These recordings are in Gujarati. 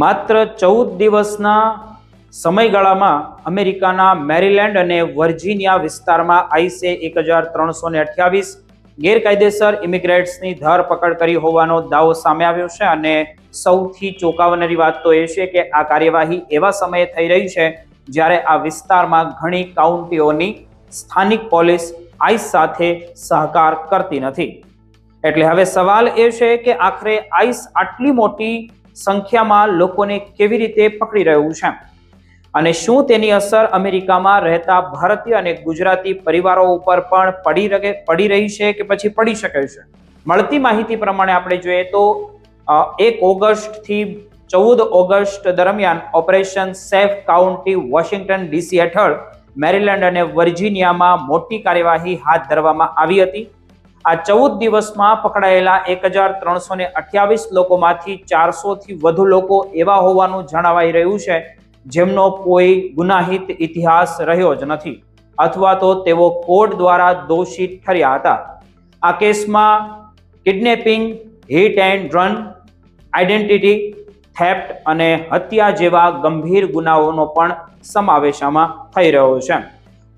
માત્ર 14 દિવસના સમયગાળામાં અમેરિકાના મેરીલેન્ડ અને વર્જિનિયા વિસ્તારમાં આઈસે 1328 ગેરકાયદેસર ઇમિગ્રેન્ટ્સની ધરપકડ કરી હોવાનો દાવો સામે આવ્યો છે. અને સૌથી ચોંકાવનારી વાત તો એ છે કે આ કાર્યવાહી એવા સમયે થઈ રહી છે જ્યારે આ વિસ્તારમાં ઘણી કાઉન્ટીઓની સ્થાનિક પોલીસ આઈસ સાથે સહકાર કરતી નથી. એટલે હવે સવાલ એ છે કે આખરે આઈસ આટલી મોટી સંખ્યામાં લોકોને કેવી રીતે પકડી રહ્યું છે અને શું તેની અસર અમેરિકામાં રહેતા ભારતીય અને ગુજરાતી પરિવારો ઉપર પણ પડી રહી છે કે પછી પડી શકે છે. મળતી માહિતી પ્રમાણે આપણે જોઈએ તો 1 ઓગસ્ટથી 14 ઓગસ્ટ દરમિયાન operation safe county Washington DC હેઠળ મેરીલેન્ડ અને વર્જિનિયામાં મોટી કાર્યવાહી હાથ ધરવામાં આવી હતી. આ 14 દિવસમાં પકડાયેલા 1328 લોકોમાંથી 400 થી વધુ લોકો એવા હોવાનું જણાવાઈ રહ્યું છે જેમનો કોઈ ગુનાહિત ઇતિહાસ રહ્યો જ નથી અથવા તો તેઓ કોર્ટ દ્વારા દોષિત ઠર્યા હતા. આ કેસમાં kidnapping, hit and run, identity theft અને હત્યા જેવા ગંભીર ગુનાઓનો પણ સમાવેશ આમાં થઈ રહ્યો છે.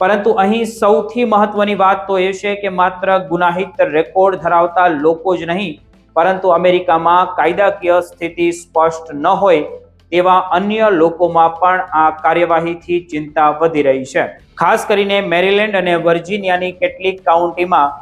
પરંતુ અહીં સૌથી મહત્વની વાત તો એ છે કે માત્ર ગુનાહિત રેકોર્ડ ધરાવતા લોકો જ નહીં, પરંતુ અમેરિકામાં કાયદાકીય સ્થિતિ સ્પષ્ટ ન હોય તેવા અન્ય લોકોમાં પણ આ કાર્યવાહીથી ચિંતા વધી રહી છે. ખાસ કરીને મેરીલેન્ડ અને વર્જિનિયાની કેટલીક કાઉન્ટીમાં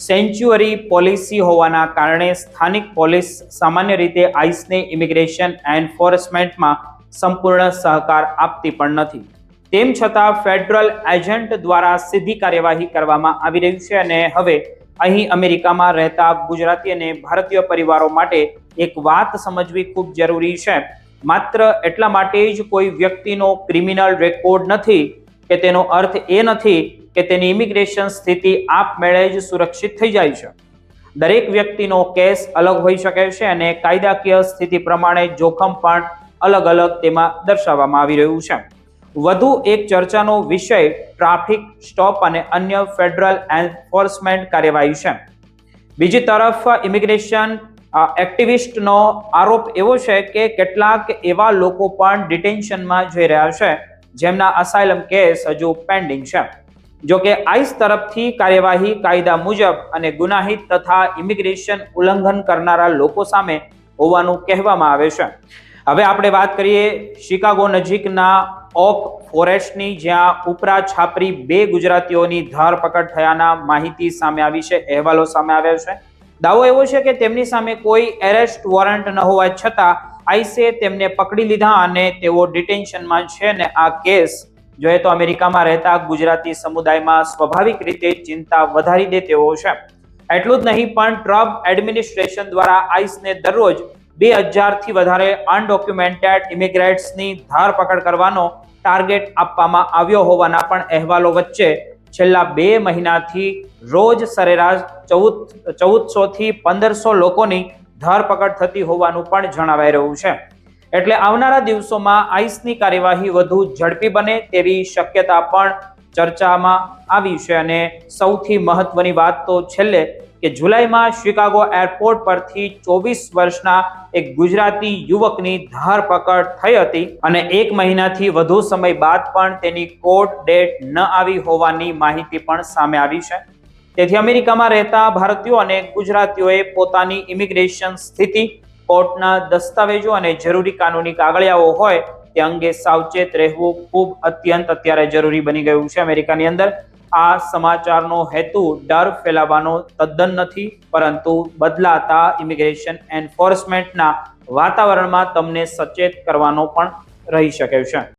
સેન્ચ્યુઅરી પોલિસી હોવાના કારણે સ્થાનિક પોલીસ સામાન્ય રીતે આઈસને ઇમિગ્રેશન એન્ફોર્સમેન્ટમાં સંપૂર્ણ સહકાર આપતી પણ નથી. તેમ છતાં ફેડરલ એજન્ટ દ્વારા સીધી કાર્યવાહી કરવામાં આવી રહી છે. અને હવે અહીં અમેરિકામાં રહેતા ગુજરાતી અને ભારતીય પરિવારો માટે એક વાત સમજવી ખૂબ જરૂરી છે. માત્ર એટલા માટે જ કોઈ વ્યક્તિનો ક્રિમિનલ રેકોર્ડ નથી કે તેનો અર્થ એ નથી કે તેની ઇમિગ્રેશન સ્થિતિ આપમેળે જ સુરક્ષિત થઈ જાય છે. દરેક વ્યક્તિનો કેસ અલગ હોઈ શકે છે અને કાયદાકીય સ્થિતિ પ્રમાણે જોખમ પણ અલગ અલગ તેમાં દર્શાવવામાં આવી રહ્યું છે. વધુ એક ચર્ચાનો વિષય ટ્રાફિક સ્ટોપ અને અન્ય ફેડરલ એન્ફોર્સમેન્ટ કાર્યવાહી છે. બીજી તરફ ઇમિગ્રેશન એક્ટિવિસ્ટનો આરોપ એવો છે કે કેટલાક એવા લોકો પણ ડિટેન્શનમાં જઈ રહ્યા છે જેમના અસાઇલમ કેસ હજુ પેન્ડિંગ છે. જોકે આઈસ તરફથી કાર્યવાહી કાયદા મુજબ અને ગુનાહિત તથા ઇમિગ્રેશન ઉલ્લંઘન કરનારા લોકો સામે હોવાનું કહેવામાં આવે છે. હવે આપણે વાત કરીએ શિકાગો નજીકના ઓક ફોરેસ્ટની, જ્યાં ઉપરા છાપરી 2 ગુજરાતીઓની ધરપકડ થયાના માહિતી સામે આવી છે, અહેવાલો સામે આવ્યા છે. દાવો એવો છે કે તેમની સામે કોઈ એરેસ્ટ વોરંટ ન હોવા છતાં આઈસે તેમને પકડી લીધા અને તેઓ ડિટેન્શનમાં છે. ને આ કેસ જોઈએ તો અમેરિકામાં રહેતા ગુજરાતી સમુદાયમાં સ્વાભાવિક રીતે ચિંતા વધારી દે તેવો છે. એટલું જ નહીં પણ ટ્રમ્પ એડમિનિસ્ટ્રેશન દ્વારા આઈસને દરરોજ 2000 થી વધારે અનડોક્યુમેન્ટેડ ઇમિગ્રેન્ટ્સની ધરપકડ કરવાનો ટાર્ગેટ આપવામાં આવ્યો હોવાના પણ અહેવાલો વચ્ચે છેલ્લા 2 મહિનાથી રોજ સરેરાશ 1400 થી 1500 લોકોની ધરપકડ થતી હોવાનું પણ જણાવાઈ રહ્યું છે. એટલે આવનારા દિવસોમાં આઈસની કાર્યવાહી વધુ ઝડપી બને તેવી શક્યતા પણ ચર્ચામાં આવી છે. અને સૌથી મહત્વની વાત તો છેલ્લે કે જુલાઈમાં શિકાગો એરપોર્ટ પરથી 24 વર્ષના એક ગુજરાતી યુવકની ધરપકડ થઈ હતી અને 1 મહિનાથી વધુ સમય બાદ પણ તેની કોર્ટ ડેટ ન આવી હોવાની માહિતી પણ સામે આવી છે. તેથી અમેરિકામાં રહેતા ભારતીયો અને ગુજરાતીઓએ પોતાની ઇમિગ્રેશન સ્થિતિ, કોર્ટના દસ્તાવેજો અને જરૂરી કાનૂની કાગળિયાઓ હોય તે અંગે સાવચેત રહેવું ખૂબ અત્યારે જરૂરી બની ગયું છે અમેરિકાની અંદર. આ સમાચારનો હેતુ ડર ફેલાવવાનો તદ્દન નથી, પરંતુ બદલાતા ઇમિગ્રેશન એન્ફોર્સમેન્ટના વાતાવરણમાં તમને સચેત કરવાનો પણ રહી શકે છે.